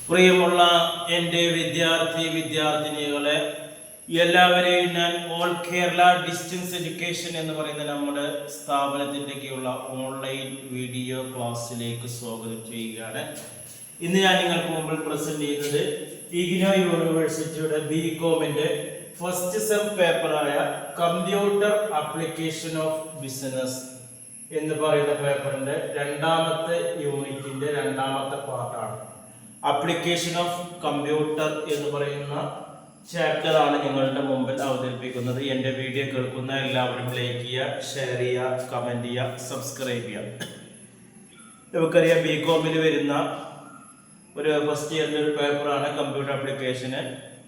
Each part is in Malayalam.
പ്രിയമുള്ള എൻ്റെ വിദ്യാർത്ഥിനികളെ എല്ലാവരെയും ഞാൻ ഓൾ കേരള ഡിസ്റ്റൻസ് എഡ്യൂക്കേഷൻ എന്ന് പറയുന്ന നമ്മുടെ സ്ഥാപനത്തിൻ്റെയൊക്കെയുള്ള ഓൺലൈൻ വീഡിയോ ക്ലാസ്സിലേക്ക് സ്വാഗതം ചെയ്യുകയാണ്. ഇന്ന് ഞാൻ നിങ്ങൾക്ക് മുമ്പിൽ പ്രസന്റ് ചെയ്യുന്നത് ഇഗ്നോ യൂണിവേഴ്സിറ്റിയുടെ ബികോമിൻ്റെ ഫസ്റ്റ് സെം പേപ്പറായ കമ്പ്യൂട്ടർ ആപ്ലിക്കേഷൻ ഓഫ് ബിസിനസ് എന്ന് പറയുന്ന പേപ്പറിൻ്റെ രണ്ടാമത്തെ യൂണിറ്റിൻ്റെ രണ്ടാമത്തെ പാർട്ടാണ്. ആപ്ലിക്കേഷൻ ഓഫ് കമ്പ്യൂട്ടർ എന്ന് പറയുന്ന ചാപ്റ്റർ ആണ് നിങ്ങളുടെ മുമ്പിൽ അവതരിപ്പിക്കുന്നത്. എൻ്റെ വീഡിയോ കേൾക്കുന്ന എല്ലാവരും ലൈക്ക് ചെയ്യുക, ഷെയർ ചെയ്യുക, കമൻറ്റ് ചെയ്യുക, സബ്സ്ക്രൈബ് ചെയ്യുക. നമുക്കറിയാം ബികോമിൽ വരുന്ന ഒരു ഫസ്റ്റ് ഇയറിൻ്റെ ഒരു പേപ്പറാണ് കമ്പ്യൂട്ടർ ആപ്ലിക്കേഷന്.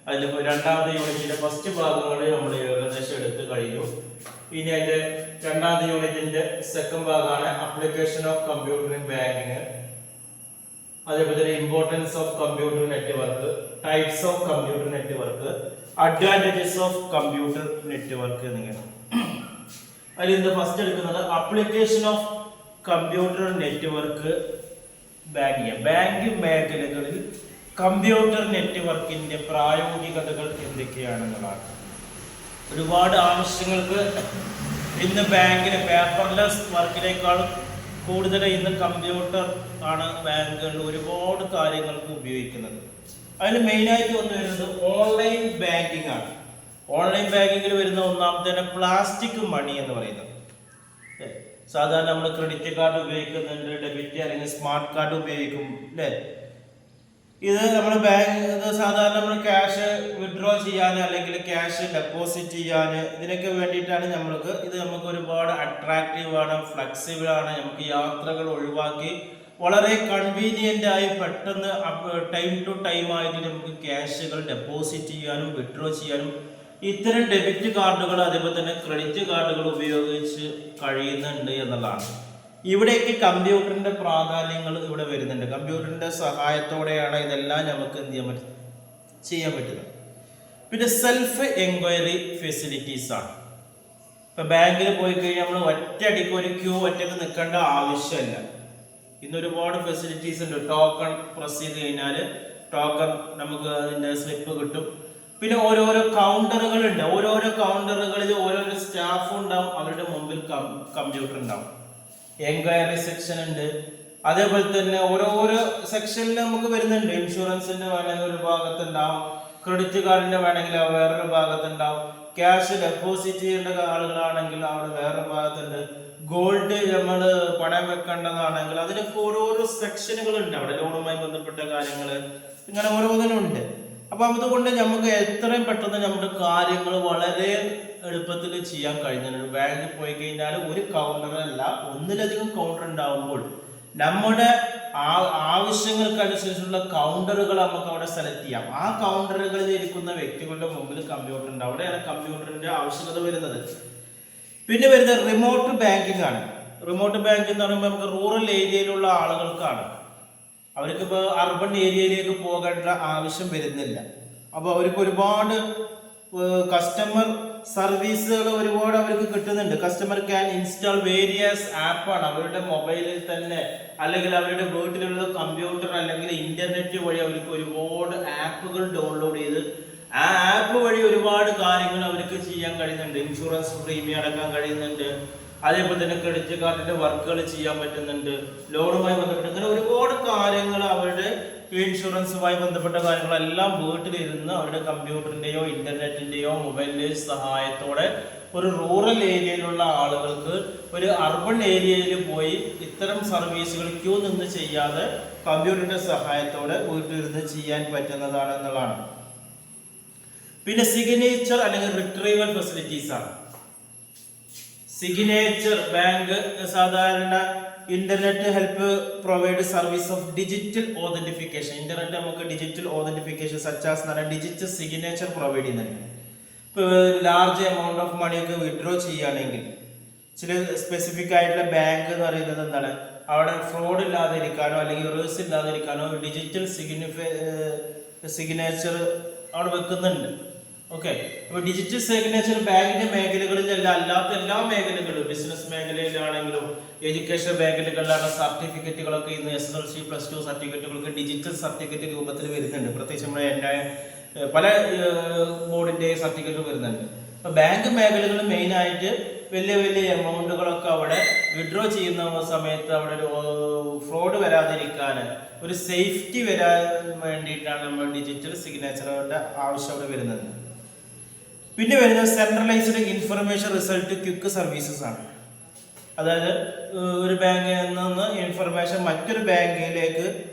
അതിൽ രണ്ടാമത്തെ യൂണിറ്റിൻ്റെ ഫസ്റ്റ് ഭാഗങ്ങൾ നമ്മൾ ഏകദേശം എടുത്ത് കഴിഞ്ഞു. ഇനി അതിൻ്റെ രണ്ടാമത്തെ യൂണിറ്റിൻ്റെ സെക്കൻഡ് ഭാഗമാണ് application of computer in banking, അതേപോലെ തന്നെ importance of computer network, types of computer network, advantages of computer network എന്നിങ്ങനെ. അതിൽ ഇന്ന് ഫസ്റ്റ് എടുക്കുന്നത് application of computer network bank മേഖലകളിൽ കമ്പ്യൂട്ടർ നെറ്റ്വർക്കിന്റെ പ്രായോഗികതകൾ എന്തൊക്കെയാണെന്നുള്ളതാണ്. ഒരുപാട് ആവശ്യങ്ങൾക്ക് ഇന്ന് ബാങ്കിന് പേപ്പർലെസ് വർക്കിനേക്കാളും കൂടുതൽ ഇന്ന് കമ്പ്യൂട്ടർ ആണ് ബാങ്കുകളിൽ ഒരുപാട് കാര്യങ്ങൾക്ക് ഉപയോഗിക്കുന്നത്. അതിൽ മെയിനായിട്ട് വന്നു വരുന്നത് ഓൺലൈൻ ബാങ്കിങ് ആണ്. ഓൺലൈൻ ബാങ്കിങ്ങിൽ വരുന്ന ഒന്നാമത്തെ പ്ലാസ്റ്റിക് മണി എന്ന് പറയുന്നത്. സാധാരണ നമ്മൾ ക്രെഡിറ്റ് കാർഡ് ഉപയോഗിക്കുന്നുണ്ട്, ഡെബിറ്റ് അല്ലെങ്കിൽ സ്മാർട്ട് കാർഡ് ഉപയോഗിക്കും അല്ലേ. ഇത് നമ്മൾ ബാങ്ക് സാധാരണ നമ്മൾ ക്യാഷ് വിഡ്രോ ചെയ്യാൻ അല്ലെങ്കിൽ ക്യാഷ് ഡെപ്പോസിറ്റ് ചെയ്യാൻ ഇതിനൊക്കെ വേണ്ടിയിട്ടാണ് നമ്മൾക്ക് ഇത്. നമുക്ക് ഒരുപാട് അട്രാക്റ്റീവ് ആണ്, ഫ്ലെക്സിബിൾ ആണ്. നമുക്ക് യാത്രകൾ ഒഴിവാക്കി വളരെ കൺവീനിയൻ്റ് ആയി പെട്ടെന്ന് ടൈം ടു ടൈം ആയിട്ട് നമുക്ക് ക്യാഷുകൾ ഡെപ്പോസിറ്റ് ചെയ്യാനും വിഡ്രോ ചെയ്യാനും ഇത്തരം ഡെബിറ്റ് കാർഡുകൾ അതേപോലെ തന്നെ ക്രെഡിറ്റ് കാർഡുകൾ ഉപയോഗിച്ച് കഴിയുന്നുണ്ട് എന്നുള്ളതാണ്. ഇവിടേക്ക് കമ്പ്യൂട്ടറിന്റെ പ്രാധാന്യങ്ങൾ ഇവിടെ വരുന്നുണ്ട്. കമ്പ്യൂട്ടറിന്റെ സഹായത്തോടെയാണ് ഇതെല്ലാം നമുക്ക് എന്ത് ചെയ്യാൻ പറ്റുന്നത്. പിന്നെ സെൽഫ് എൻക്വയറി ഫെസിലിറ്റീസ് ആണ്. ഇപ്പൊ ബാങ്കിൽ പോയി കഴിഞ്ഞാൽ നമ്മൾ ഒറ്റയടിക്ക് ഒരു ഒറ്റക്ക് നിൽക്കേണ്ട ആവശ്യമില്ല. ഇന്ന് ഒരുപാട് ഫെസിലിറ്റീസ് ഉണ്ട്. ടോക്കൺ പ്രസ് ചെയ്ത് കഴിഞ്ഞാൽ ടോക്കൺ നമുക്ക് അതിന്റെ സ്ലിപ്പ് കിട്ടും. പിന്നെ ഓരോരോ കൗണ്ടറുകൾ ഉണ്ട്. ഓരോരോ കൗണ്ടറുകളിൽ ഓരോരോ സ്റ്റാഫ് ഉണ്ടാവും, അവരുടെ മുമ്പിൽ കമ്പ്യൂട്ടർ ഉണ്ടാവും. എൻക്വയറി സെക്ഷൻ ഉണ്ട്. അതേപോലെ തന്നെ ഓരോരോ സെക്ഷനിൽ നമുക്ക് വരുന്നുണ്ട്. ഇൻഷുറൻസിന്റെ വേണമെങ്കിൽ ഒരു ഭാഗത്തുണ്ടാവും, ക്രെഡിറ്റ് കാർഡിന്റെ വേണമെങ്കിൽ വേറൊരു ഭാഗത്തുണ്ടാവും, ക്യാഷ് ഡെപ്പോസിറ്റ് ചെയ്യേണ്ട ആളുകളാണെങ്കിൽ അവിടെ വേറൊരു ഭാഗത്തുണ്ട്, ഗോൾഡ് നമ്മൾ പണയം വെക്കേണ്ടതാണെങ്കിൽ അതിനൊക്കെ ഓരോരോ സെക്ഷനുകൾ ഉണ്ട്. അവിടെ ലോണുമായി ബന്ധപ്പെട്ട കാര്യങ്ങൾ ഇങ്ങനെ ഓരോന്നിനുണ്ട്. അപ്പൊ അതുകൊണ്ട് നമുക്ക് എത്രയും പെട്ടെന്ന് നമ്മുടെ കാര്യങ്ങൾ വളരെ എളുപ്പത്തിൽ ചെയ്യാൻ കഴിയുന്നുണ്ട്. ബാങ്കിൽ പോയി കഴിഞ്ഞാൽ ഒരു കൗണ്ടറല്ല, ഒന്നിലധികം കൗണ്ടർ ഉണ്ടാവുമ്പോൾ നമ്മുടെ ആവശ്യങ്ങൾക്കനുസരിച്ചുള്ള കൗണ്ടറുകൾ നമുക്ക് അവിടെ സെലക്ട് ചെയ്യാം. ആ കൗണ്ടറുകളിൽ ഇരിക്കുന്ന വ്യക്തികളുടെ മുമ്പിൽ കമ്പ്യൂട്ടർ ഉണ്ട്. അവിടെയാണ് കമ്പ്യൂട്ടറിന്റെ ആവശ്യകത വരുന്നത്. പിന്നെ വരുന്നത് റിമോട്ട് ബാങ്കിങ് ആണ്. റിമോട്ട് ബാങ്കിങ് എന്ന് പറയുമ്പോൾ നമുക്ക് റൂറൽ ഏരിയയിലുള്ള ആളുകൾക്കാണ്. അവർക്കിപ്പോൾ അർബൻ ഏരിയയിലേക്ക് പോകേണ്ട ആവശ്യം വരുന്നില്ല. അപ്പോൾ അവർക്ക് ഒരുപാട് കസ്റ്റമർ സർവീസുകൾ ഒരുപാട് അവർക്ക് കിട്ടുന്നുണ്ട്. കസ്റ്റമർ ക്യാൻ ഇൻസ്റ്റാൾ വേരിയസ് ആപ്പാണ് അവരുടെ മൊബൈലിൽ തന്നെ അല്ലെങ്കിൽ അവരുടെ വീട്ടിലുള്ള കമ്പ്യൂട്ടർ അല്ലെങ്കിൽ ഇന്റർനെറ്റ് വഴി അവർക്ക് ഒരുപാട് ആപ്പുകൾ ഡൗൺലോഡ് ചെയ്ത് ആ ആപ്പ് വഴി ഒരുപാട് കാര്യങ്ങൾ അവർക്ക് ചെയ്യാൻ കഴിയുന്നുണ്ട്. ഇൻഷുറൻസ് പ്രീമിയം അടക്കാൻ കഴിയുന്നുണ്ട്. അതേപോലെ തന്നെ ക്രെഡിറ്റ് കാർഡിന്റെ വർക്കുകൾ ചെയ്യാൻ പറ്റുന്നുണ്ട്. ലോണുമായി ബന്ധപ്പെട്ട് ഇങ്ങനെ ഒരുപാട് കാര്യങ്ങൾ അവരുടെ ഇൻഷുറൻസുമായി ബന്ധപ്പെട്ട കാര്യങ്ങളെല്ലാം വീട്ടിലിരുന്ന് അവരുടെ കമ്പ്യൂട്ടറിന്റെയോ ഇന്റർനെറ്റിന്റെയോ മൊബൈലിന്റെയോ സഹായത്തോടെ ഒരു റൂറൽ ഏരിയയിലുള്ള ആളുകൾക്ക് ഒരു അർബൻ ഏരിയയിൽ പോയി ഇത്തരം സർവീസുകൾ ക്യൂ നിന്ന് ചെയ്യാതെ കമ്പ്യൂട്ടറിന്റെ സഹായത്തോടെ വീട്ടിലിരുന്ന് ചെയ്യാൻ പറ്റുന്നതാണ് എന്നുള്ളതാണ്. പിന്നെ സിഗ്നേച്ചർ അല്ലെങ്കിൽ റിട്രീവൽ ഫെസിലിറ്റീസ് ആണ്. സിഗ്നേച്ചർ ബാങ്ക് സാധാരണ internet help provide service of digital authentication. Internet നമുക്ക് ഡിജിറ്റൽ ഓതന്റിഫിക്കേഷൻ സച്ചാസ് എന്ന് പറഞ്ഞാൽ ഡിജിറ്റൽ സിഗ്നേച്ചർ പ്രൊവൈഡ് ചെയ്യുന്നുണ്ട്. ഇപ്പോൾ ലാർജ് എമൗണ്ട് ഓഫ് മണിയൊക്കെ വിഡ്രോ ചെയ്യുകയാണെങ്കിൽ ചില സ്പെസിഫിക് ആയിട്ടുള്ള ബാങ്ക് എന്ന് പറയുന്നത് എന്താണ്, അവിടെ ഫ്രോഡ് ഇല്ലാതിരിക്കാനോ അല്ലെങ്കിൽ റിവേഴ്സ് ഇല്ലാതിരിക്കാനോ ഡിജിറ്റൽ സിഗ്നേച്ചർ അവിടെ വെക്കുന്നുണ്ട്. ഓക്കെ. അപ്പോൾ ഡിജിറ്റൽ സിഗ്നേച്ചർ ബാങ്കിന്റെ മേഖലകളിലല്ല, അല്ലാത്ത എല്ലാ മേഖലകളിലും, ബിസിനസ് മേഖലയിലാണെങ്കിലും എഡ്യൂക്കേഷൻ മേഖലകളിലാണ് സർട്ടിഫിക്കറ്റുകളൊക്കെ ഇന്ന് SSLC+2 സർട്ടിഫിക്കറ്റുകളൊക്കെ ഡിജിറ്റൽ സർട്ടിഫിക്കറ്റ് രൂപത്തിൽ വരുന്നുണ്ട്. പ്രത്യേകിച്ച് നമ്മുടെ പല ബോർഡിന്റെ സർട്ടിഫിക്കറ്റ് വരുന്നുണ്ട്. അപ്പോൾ ബാങ്ക് മേഖലകൾ മെയിനായിട്ട് വലിയ വലിയ എമൗണ്ടുകളൊക്കെ അവിടെ വിഡ്രോ ചെയ്യുന്ന സമയത്ത് അവിടെ ഒരു ഫ്രോഡ് വരാതിരിക്കാൻ, ഒരു സേഫ്റ്റി വരാൻ വേണ്ടിയിട്ടാണ് നമ്മൾ ഡിജിറ്റൽ സിഗ്നേച്ചറുടെ ആവശ്യം അവിടെ വരുന്നത്. പിന്നെ വരുന്നത് centralised information result quick services ആണ്. അതായത് ഒരു ബാങ്കിൽ നിന്ന് ഇൻഫർമേഷൻ മറ്റൊരു ബാങ്കിലേക്ക്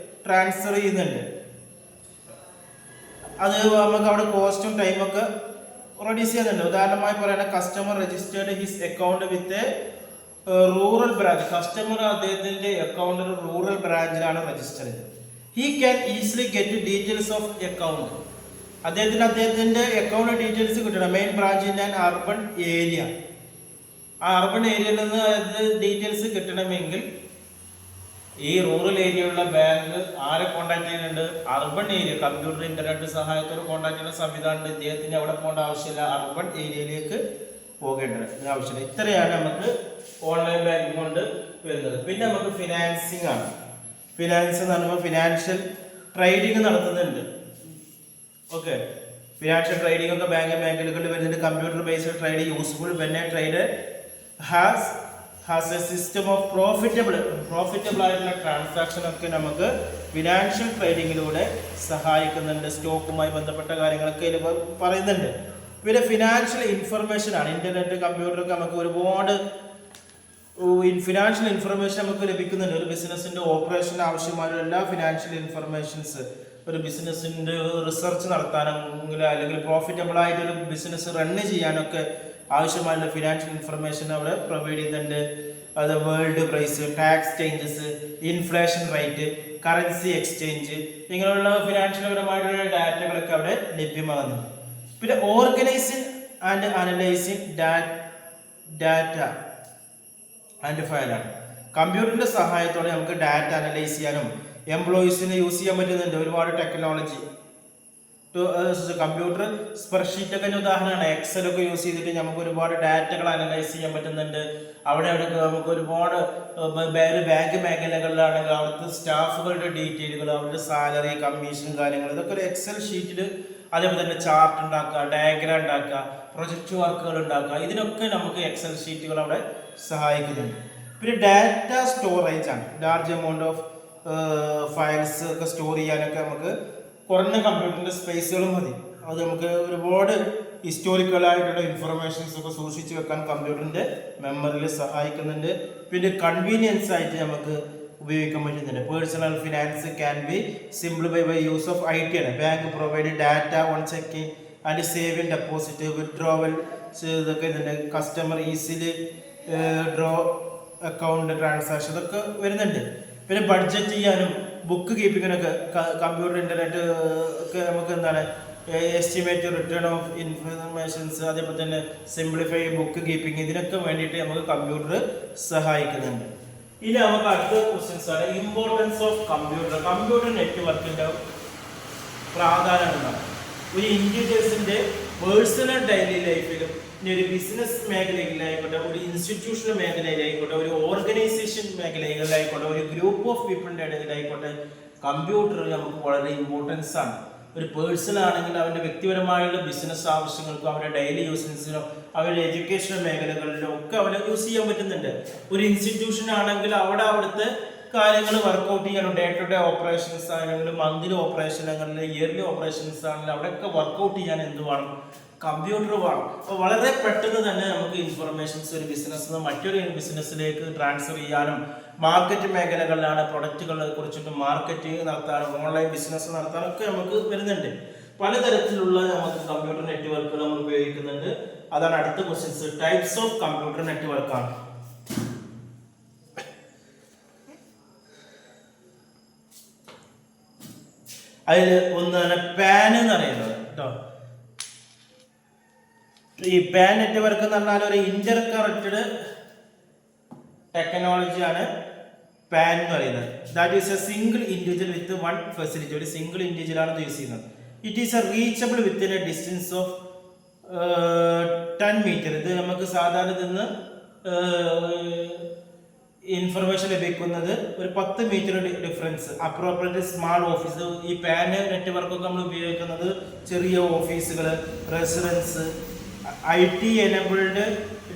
ട്രാൻസ്ഫർ ചെയ്യുന്നുണ്ട്. അത് നമുക്ക് അവിടെ കോസ്റ്റും ടൈമൊക്കെ റെഡ്യൂസ് ചെയ്യുന്നുണ്ട്. ഉദാഹരണമായി പറയുന്നത്, കസ്റ്റമർ രജിസ്റ്റേർഡ് ഹിസ് അക്കൗണ്ട് വിത്ത് റൂറൽ ബ്രാഞ്ച്. കസ്റ്റമർ അദ്ദേഹത്തിന്റെ അക്കൗണ്ട് ഒരു റൂറൽ ബ്രാഞ്ചിലാണ് രജിസ്റ്റർ ചെയ്തത്. He can easily get details of account. അദ്ദേഹത്തിന്റെ അക്കൗണ്ട് ഡീറ്റെയിൽസ് കിട്ടണം. Main branch in an urban area. ആ അർബൺ ഏരിയയിൽ നിന്ന് ഡീറ്റെയിൽസ് കിട്ടണമെങ്കിൽ ഈ റൂറൽ ഏരിയയുള്ള ബാങ്ക് ആരെ കോൺടാക്ട് ചെയ്യുന്നുണ്ട്? Urban area. കമ്പ്യൂട്ടർ ഇന്റർനെറ്റ് സഹായത്തോടെ കോൺടാക്ട് ചെയ്യുന്ന സംവിധാനം. ഇദ്ദേഹത്തിന് അവിടെ പോകേണ്ട ആവശ്യമില്ല, അർബൺ ഏരിയയിലേക്ക് പോകേണ്ടത് ആവശ്യമില്ല. ഇത്രയാണ് നമുക്ക് ഓൺലൈൻ ബാങ്കിങ് കൊണ്ട് വരുന്നത്. പിന്നെ നമുക്ക് ഫിനാൻസിങ് ആണ്. ഫിനാൻസ് എന്ന് പറയുമ്പോൾ ഫിനാൻഷ്യൽ ട്രേഡിങ് നടത്തുന്നുണ്ട്. ഓക്കെ. ഫിനാൻഷ്യൽ ട്രേഡിംഗ് ഒക്കെ ബാങ്ക് മേഖലകളിൽ വരുന്നുണ്ട്. Computer based trade useful when A trader has A system of profitable ആയിട്ടുള്ള ട്രാൻസാക്ഷൻ ഒക്കെ നമുക്ക് ഫിനാൻഷ്യൽ ട്രേഡിങ്ങിലൂടെ സഹായിക്കുന്നുണ്ട്. സ്റ്റോക്കുമായി ബന്ധപ്പെട്ട കാര്യങ്ങളൊക്കെ ഇതിൽ പറയുന്നുണ്ട്. പിന്നെ ഫിനാൻഷ്യൽ ഇൻഫർമേഷൻ ആണ്. ഇന്റർനെറ്റ്, കമ്പ്യൂട്ടറൊക്കെ നമുക്ക് ഒരുപാട് ഫിനാൻഷ്യൽ ഇൻഫർമേഷൻ നമുക്ക് ലഭിക്കുന്നുണ്ട്. ഒരു ബിസിനസിന്റെ ഓപ്പറേഷൻ ആവശ്യമായ എല്ലാ ഫിനാൻഷ്യൽ ഇൻഫർമേഷൻസ്, ഒരു ബിസിനസിന്റെ റിസർച്ച് നടത്താനെങ്കിൽ അല്ലെങ്കിൽ പ്രോഫിറ്റബിൾ ആയിട്ട് ഒരു ബിസിനസ് റൺ ചെയ്യാനൊക്കെ ആവശ്യമായുള്ള ഫിനാൻഷ്യൽ ഇൻഫർമേഷൻ അവിടെ പ്രൊവൈഡ് ചെയ്യുന്നുണ്ട്. അത് world price, tax changes, inflation rate, currency exchange, ഇങ്ങനെയുള്ള ഫിനാൻഷ്യൽ പരമായിട്ടുള്ള ഡാറ്റകളൊക്കെ അവിടെ ലഭ്യമാകുന്നുണ്ട്. പിന്നെ organising and analysing data and ഫയലാണ്. കമ്പ്യൂട്ടറിന്റെ സഹായത്തോടെ നമുക്ക് ഡാറ്റ അനലൈസ് ചെയ്യാനും എംപ്ലോയീസിന് യൂസ് ചെയ്യാൻ പറ്റുന്നുണ്ട്. ഒരുപാട് ടെക്നോളജി കമ്പ്യൂട്ടർ സ്പ്രെഡ്ഷീറ്റ് ഒക്കെ ഉദാഹരണമാണ്. എക്സൽ ഒക്കെ യൂസ് ചെയ്തിട്ട് നമുക്ക് ഒരുപാട് ഡാറ്റകൾ അനലൈസ് ചെയ്യാൻ പറ്റുന്നുണ്ട്. അവിടെ നമുക്ക് ഒരുപാട് ബാങ്ക് മേഖലകളിലാണെങ്കിൽ അവിടുത്തെ സ്റ്റാഫുകളുടെ ഡീറ്റെയിലുകൾ, അവരുടെ സാലറി, കമ്മീഷൻ കാര്യങ്ങൾ, ഇതൊക്കെ ഒരു എക്സൽ ഷീറ്റിൽ, അതേപോലെ തന്നെ ചാർട്ട് ഉണ്ടാക്കുക, ഡയഗ്രാം ഉണ്ടാക്കുക, പ്രൊജക്റ്റ് വർക്കുകൾ ഉണ്ടാക്കുക, ഇതിനൊക്കെ നമുക്ക് എക്സൽ ഷീറ്റുകൾ അവിടെ സഹായിക്കുന്നുണ്ട്. പിന്നെ ഡാറ്റ സ്റ്റോറേജ് ആണ്. ലാർജ് എമൗണ്ട് ഓഫ് ഫയൽസ് ഒക്കെ സ്റ്റോർ ചെയ്യാനൊക്കെ നമുക്ക് കുറഞ്ഞ കമ്പ്യൂട്ടറിന്റെ സ്പേസുകളും മതി. അത് നമുക്ക് ഒരുപാട് ഹിസ്റ്റോറിക്കലായിട്ടുള്ള ഇൻഫർമേഷൻസ് ഒക്കെ സൂക്ഷിച്ചു വെക്കാൻ കമ്പ്യൂട്ടറിന്റെ മെമ്മറിയിൽ സഹായിക്കുന്നുണ്ട്. പിന്നെ കൺവീനിയൻസ് ആയിട്ട് നമുക്ക് ഉപയോഗിക്കാൻ പറ്റുന്നുണ്ട്. Personal finance can be simplify by use of IT ആണ്. Bank provide data on checking and saving, deposit, withdrawal ഇതൊക്കെ ഇതുണ്ട്. Customer easily draw account transaction ഇതൊക്കെ വരുന്നുണ്ട്. പിന്നെ ബഡ്ജറ്റ് ചെയ്യാനും ബുക്ക് കീപ്പിങ്ങിനൊക്കെ കമ്പ്യൂട്ടർ, ഇന്റർനെറ്റ് ഒക്കെ നമുക്ക് എന്താണ് എസ്റ്റിമേറ്റ് റിട്ടേൺ ഓഫ് ഇൻഫർമേഷൻസ്, അതേപോലെ തന്നെ സിംപ്ലിഫൈ ബുക്ക് കീപ്പിംഗ്, ഇതിനൊക്കെ വേണ്ടിയിട്ട് നമുക്ക് കമ്പ്യൂട്ടർ സഹായിക്കുന്നുണ്ട്. ഇനി നമുക്ക് അടുത്ത ക്വസ്റ്റ്യൻസ് ആണ് ഇമ്പോർട്ടൻസ് ഓഫ് കമ്പ്യൂട്ടർ. കമ്പ്യൂട്ടർ നെറ്റ്വർക്കിന്റെ പ്രാധാന്യം എന്താണ്? ഒരു ഇൻഡിവിജ്വൽസിന്റെ പേഴ്സണൽ ഡെയിലി ലൈഫിലും, ഇനി ഒരു ബിസിനസ് മേഖലയിലായിക്കോട്ടെ, ഒരു ഇൻസ്റ്റിറ്റ്യൂഷണൽ മേഖലയിലായിക്കോട്ടെ, ഒരു ഓർഗനൈസേഷൻ മേഖലയിലായിക്കോട്ടെ, ഒരു ഗ്രൂപ്പ് ഓഫ് പീപ്പിളിന്റെ ഇടയിലായിക്കോട്ടെ, കമ്പ്യൂട്ടർ നമുക്ക് വളരെ ഇമ്പോർട്ടൻസ് ആണ്. ഒരു പേഴ്സൺ ആണെങ്കിൽ അവൻ്റെ വ്യക്തിപരമായുള്ള ബിസിനസ് ആവശ്യങ്ങൾക്കും അവരുടെ ഡെയിലി യൂസിനോ അവരുടെ എഡ്യൂക്കേഷണൽ മേഖലകളിലും ഒക്കെ അവനെ യൂസ് ചെയ്യാൻ പറ്റുന്നുണ്ട്. ഒരു ഇൻസ്റ്റിറ്റ്യൂഷൻ ആണെങ്കിൽ അവിടുത്തെ കാര്യങ്ങൾ വർക്കൗട്ട് ചെയ്യാനും ഡേ ടു ഡേ ഓപ്പറേഷൻസ് ആണെങ്കിലും മന്ത്ലി ഓപ്പറേഷൻ ആണെങ്കിലും ഇയർലി ഓപ്പറേഷൻസ് ആണെങ്കിലും അവിടെയൊക്കെ വർക്കൗട്ട് ചെയ്യാൻ എന്ത് വേണം? കമ്പ്യൂട്ടർ വേണം. അപ്പോൾ വളരെ പെട്ടെന്ന് തന്നെ നമുക്ക് ഇൻഫർമേഷൻസ് ഒരു ബിസിനസ്സിൽ നിന്ന് മറ്റൊരു ബിസിനസ്സിലേക്ക് ട്രാൻസ്ഫർ ചെയ്യാനും, മാർക്കറ്റ് മേഖലകളിലാണ് പ്രൊഡക്റ്റുകളെ കുറിച്ചിട്ട് മാർക്കറ്റിംഗ് നടത്താനും ഓൺലൈൻ ബിസിനസ് നടത്താനും ഒക്കെ നമുക്ക് വരുന്നുണ്ട്. പലതരത്തിലുള്ള നമുക്ക് കമ്പ്യൂട്ടർ നെറ്റ്വർക്കുകൾ നമ്മൾ ഉപയോഗിക്കുന്നുണ്ട്. അതാണ് അടുത്ത ക്വസ്റ്റ്യൻസ്. ടൈപ്സ് ഓഫ് കമ്പ്യൂട്ടർ നെറ്റ്വർക്കാണ്. അതിൽ ഒന്നാണ് പാൻ എന്ന് പറയുന്നത് കേട്ടോ. ഈ പാൻ നെറ്റ്വർക്ക് എന്ന് പറഞ്ഞാൽ ഒരു ഇന്റർ കണക്റ്റഡ് ടെക്നോളജിയാണ് പാൻ എന്ന് പറയുന്നത്. That is a single individual with one facility. ഒരു സിംഗിൾ ഇൻഡിവിജ്വൽ ആണ് യൂസ് ചെയ്യുന്നത്. It is a reachable within a distance of 10 metre. ഇത് നമുക്ക് സാധാരണ നിന്ന് ഇൻഫർമേഷൻ ലഭിക്കുന്നത് ഒരു 10 metre difference. Appropriate small office. ഈ പാൻ നെറ്റ്വർക്കൊക്കെ നമ്മൾ ഉപയോഗിക്കുന്നത് ചെറിയ ഓഫീസുകൾ, റെസിഡൻസ്, IT എനബിൾഡ്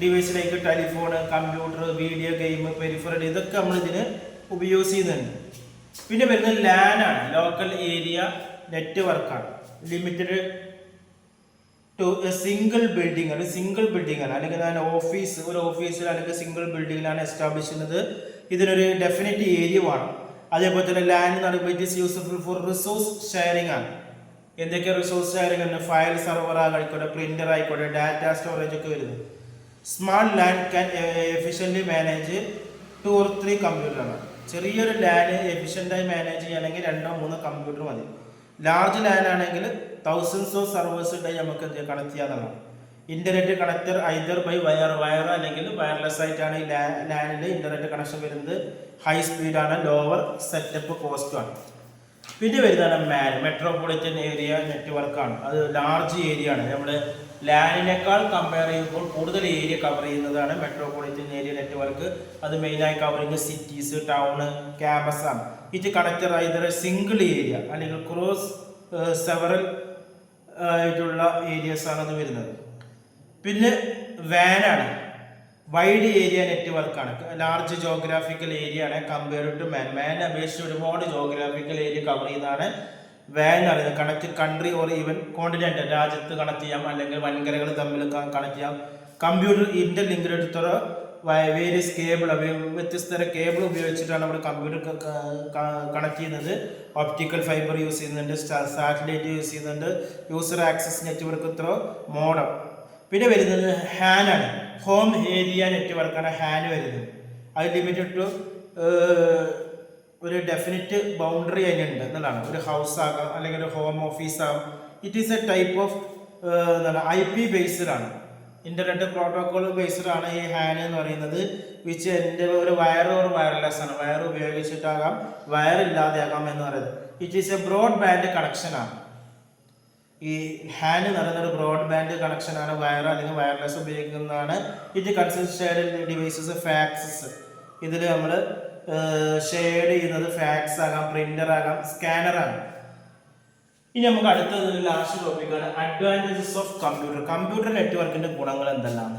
ഡിവൈസിലേക്ക് telephone, computer, video game, peripheral, ഇതൊക്കെ നമ്മൾ ഇതിന് ഉപയോഗിച്ച് ചെയ്യുന്നുണ്ട്. പിന്നെ വരുന്നത് LAN ആണ്, ലോക്കൽ ഏരിയ നെറ്റ്വർക്കാണ്. Limited to a single building. ഒരു സിംഗിൾ ബിൽഡിംഗ് ആണ്, അല്ലെങ്കിൽ ഞാൻ ഓഫീസ്, ഒരു ഓഫീസിൽ അല്ലെങ്കിൽ സിംഗിൾ ബിൽഡിങ്ങിലാണ് എസ്റ്റാബ്ലിഷ് ചെയ്യുന്നത്. ഇതിനൊരു ഡെഫിനറ്റ് ഏരിയ വേണം. അതേപോലെ തന്നെ LAN എന്ന് പറയുമ്പോൾ it is useful for resource sharing ആണ്. എന്തൊക്കെ റിസോഴ്സ് ഷെയറിംഗ് ഉണ്ട്? ഫയൽ സെർവർ ആയിക്കോട്ടെ, പ്രിന്റർ ആയിക്കോട്ടെ, ഡാറ്റ സ്റ്റോറേജ് ഒക്കെ വരുന്നത്. Small LAN can efficiently manage 2 or 3 കമ്പ്യൂട്ടറാണ്. ചെറിയൊരു LAN എഫിഷ്യൻ്റായി മാനേജ് ചെയ്യണമെങ്കിൽ 2 or 3 കമ്പ്യൂട്ടർ മതി. ലാർജ് LAN ആണെങ്കിൽ തൗസൻഡ്സ് ഓഫ് സർവേഴ്സ് ഉണ്ടെങ്കിൽ നമുക്ക് കണക്ട് ചെയ്യാവുന്നതാണ്. Internet connector either by wire അല്ലെങ്കിൽ വയർലെസ് ആയിട്ടാണ് ഈ LANിൽ ഇന്റർനെറ്റ് കണക്ഷൻ വരുന്നത്. ഹൈ സ്പീഡാണ്, ലോവർ സെറ്റപ്പ് കോസ്റ്റുമാണ്. പിന്നെ വരുന്നതാണ് MAN, മെട്രോപൊളിറ്റൻ ഏരിയ നെറ്റ്വർക്കാണ്. അത് ലാർജ് ഏരിയ ആണ്. നമ്മുടെ LANിനേക്കാൾ കമ്പയർ ചെയ്യുമ്പോൾ കൂടുതൽ ഏരിയ കവർ ചെയ്യുന്നതാണ് മെട്രോപൊളിറ്റൻ ഏരിയ നെറ്റ്വർക്ക്. അത് മെയിനായി കവർ ചെയ്യുന്നത് സിറ്റീസ്, ടൗണ്, ക്യാമ്പസ് ആണ്. It connector either single area അല്ലെങ്കിൽ ക്രോസ് സെവറൽ ആയിട്ടുള്ള ഏരിയസ് ആണ് അത് വരുന്നത്. പിന്നെ WAN ആണ്, വൈഡ് ഏരിയ നെറ്റ്വർക്കാണ്. ലാർജ് ജോഗ്രാഫിക്കൽ ഏരിയ ആണ് കമ്പയർഡ് ടു MAN അപേക്ഷിച്ച് ഒരുപാട് ജോഗ്രാഫിക്കൽ ഏരിയ കവർ ചെയ്യുന്നതാണ് WAN എന്ന് പറയുന്നത്. Connect country or even continent, രാജ്യത്ത് കണക്ട് ചെയ്യാം, അല്ലെങ്കിൽ വൻകരകൾ തമ്മിൽ കണക്ട് ചെയ്യാം. കമ്പ്യൂട്ടർ ഇന്റർലിങ്ക്ഡ് വേരിയസ് കേബിൾ, വ്യത്യസ്ത കേബിൾ ഉപയോഗിച്ചിട്ടാണ് നമ്മുടെ കമ്പ്യൂട്ടർ കണക്ട് ചെയ്യുന്നത്. ഒപ്റ്റിക്കൽ ഫൈബർ യൂസ് ചെയ്യുന്നുണ്ട്, സാറ്റലൈറ്റ് യൂസ് ചെയ്യുന്നുണ്ട്, user access network throw modem. പിന്നെ വരുന്നത് HAN ആണ്, ഹോം ഏരിയ നെറ്റ്വർക്കാണ് HAN വരുന്നത്. അത് ലിമിറ്റഡ് ടു ഒരു ഡെഫിനിറ്റ് ബൗണ്ടറി അതിനുണ്ട് എന്നുള്ളതാണ്. ഒരു ഹൗസ് ആകാം, അല്ലെങ്കിൽ ഒരു ഹോം ഓഫീസ് ആകാം. It is a type of IP based ആണ്, ഇന്റർനെറ്റ് പ്രോട്ടോകോൾ ബേസ്ഡ് ആണ് ഈ HAN എന്ന് പറയുന്നത്. വിച്ച് എൻ്റെ ഒരു വയർ ഓർ വയർലെസ് ആണ്, വയർ ഉപയോഗിച്ചിട്ടാകാം, വയർ ഇല്ലാതെ ആകാം എന്ന് പറയുന്നത്. It is a broadband connection ആണ്. ഈ HAN എന്ന് പറയുന്ന ഒരു ബ്രോഡ് ബാൻഡ് കണക്ഷൻ ആണ്, വയർ അല്ലെങ്കിൽ വയർലെസ് ഉപയോഗിക്കുന്നതാണ്. It consisted devices, faxes. ഇതിൽ നമ്മൾ ഷെയർഡ് ചെയ്യുന്നത് ഫാക്സ് ആകാം, പ്രിന്റർ ആകാം, സ്കാനർ ആകാം. ഇനി നമുക്ക് അടുത്തത് ലാസ്റ്റ് ടോപ്പിക്കാണ് അഡ്വാൻറ്റേജസ് ഓഫ് കമ്പ്യൂട്ടർ. കമ്പ്യൂട്ടർ നെറ്റ്വർക്കിന്റെ ഗുണങ്ങൾ എന്തെല്ലാം?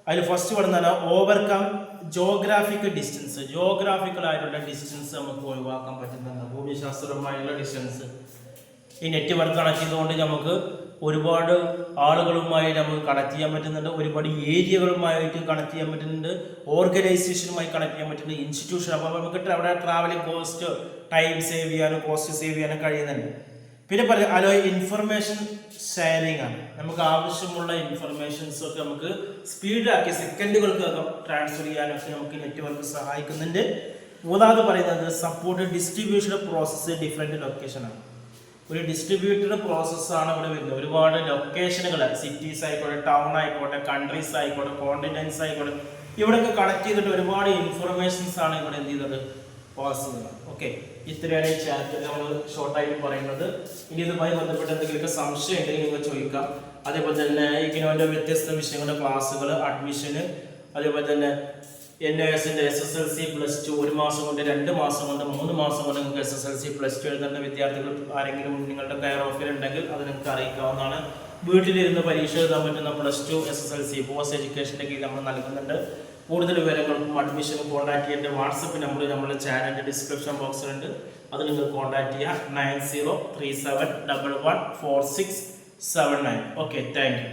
അതിൽ ഫസ്റ്റ് പറയുന്നത് ഓവർകം ജോഗ്രാഫിക്കൽ ഡിസ്റ്റൻസ്. ജോഗ്രാഫിക്കൽ ആയിട്ടുള്ള ഡിസ്റ്റൻസ് നമുക്ക് ഒഴിവാക്കാൻ പറ്റുന്നതാണ്, ഭൂമിശാസ്ത്രപരമായിട്ടുള്ള ഡിസ്റ്റൻസ്. ഈ നെറ്റ്വർക്ക് കണക്ട് ചെയ്തുകൊണ്ട് നമുക്ക് ഒരുപാട് ആളുകളുമായി നമുക്ക് കണക്ട് ചെയ്യാൻ പറ്റുന്നുണ്ട്, ഒരുപാട് ഏരിയകളുമായിട്ട് കണക്ട് ചെയ്യാൻ പറ്റുന്നുണ്ട്, ഓർഗനൈസേഷനുമായി കണക്ട് ചെയ്യാൻ പറ്റുന്നുണ്ട്, ഇൻസ്റ്റിറ്റ്യൂഷൻ. അപ്പോൾ നമുക്ക് അവിടെ ട്രാവലിംഗ് കോസ്റ്റ്, ടൈം സേവ് ചെയ്യാനും കോസ്റ്റ് സേവ് ചെയ്യാനും കഴിയുന്നുണ്ട്. പിന്നെ പറയാം അലോയ് ഇൻഫർമേഷൻ ഷെയറിംഗ് ആണ്. നമുക്ക് ആവശ്യമുള്ള ഇൻഫർമേഷൻസ് ഒക്കെ നമുക്ക് സ്പീഡാക്കി സെക്കൻഡുകൾക്കകം ട്രാൻസ്ഫർ ചെയ്യാനൊക്കെ നമുക്ക് നെറ്റ്വർക്ക് സഹായിക്കുന്നുണ്ട്. മൂന്നാമത് പറയുന്നത് സപ്പോർട്ട് ഡിസ്ട്രിബ്യൂഷൻ പ്രോസസ്സ് ഡിഫറെൻറ്റ് ലൊക്കേഷനാണ്. ഒരു ഡിസ്ട്രിബ്യൂട്ടഡ് പ്രോസസ്സാണ് ഇവിടെ വരുന്നത്. ഒരുപാട് ലൊക്കേഷനുകൾ, സിറ്റീസ് ആയിക്കോട്ടെ, ടൗൺ ആയിക്കോട്ടെ, കൺട്രീസ് ആയിക്കോട്ടെ, കോണ്ടിനെൻറ്റ്സ് ആയിക്കോട്ടെ, ഇവിടെയൊക്കെ കണക്ട് ചെയ്തിട്ട് ഒരുപാട് ഇൻഫർമേഷൻസ് ആണ് ഇവിടെ എന്ത് ചെയ്യുന്നത്, പാസ് ചെയ്യുന്നത്. ഓക്കെ, ഇത്രയാണ് ഈ ചാപ്റ്റർ നമ്മൾ ഷോർട്ടായിട്ട് പറയുന്നത്. ഇനി ഇതുമായി ബന്ധപ്പെട്ട് എന്തെങ്കിലുമൊക്കെ സംശയം ഉണ്ടെങ്കിൽ നിങ്ങൾ ചോദിക്കാം. അതേപോലെ തന്നെ ഇഗ്നോന്റെ വ്യത്യസ്ത വിഷയങ്ങളുടെ ക്ലാസ്സുകൾ, അഡ്മിഷന്, അതേപോലെ തന്നെ NISന്റെ SSLC +2 1 മാസം കൊണ്ട്, 2 മാസം കൊണ്ട്, 3 മാസം കൊണ്ട് നിങ്ങൾക്ക് SSLC +2 എഴുതേണ്ട വിദ്യാർത്ഥികൾ ആരെങ്കിലും നിങ്ങളുടെ കെയർ ഓഫിൽ ഉണ്ടെങ്കിൽ അത് നിങ്ങൾക്ക് അറിയിക്കാവുന്നതാണ്. വീട്ടിലിരുന്ന് പരീക്ഷ എഴുതാൻ പറ്റുന്ന +2 SSLC പോസ്റ്റ് എഡ്യൂക്കേഷൻ്റെ കീഴിൽ നമ്മൾ നൽകുന്നുണ്ട്. കൂടുതൽ വിവരങ്ങൾക്കും അഡ്മിഷനും കോൺടാക്ട് ചെയ്യേണ്ട വാട്സപ്പ് നമ്പർ നമ്മുടെ ചാനലിൻ്റെ ഡിസ്ക്രിപ്ഷൻ ബോക്സിലുണ്ട്. അത് നിങ്ങൾ കോൺടാക്ട് ചെയ്യുക 9037114679. Okay, thank you.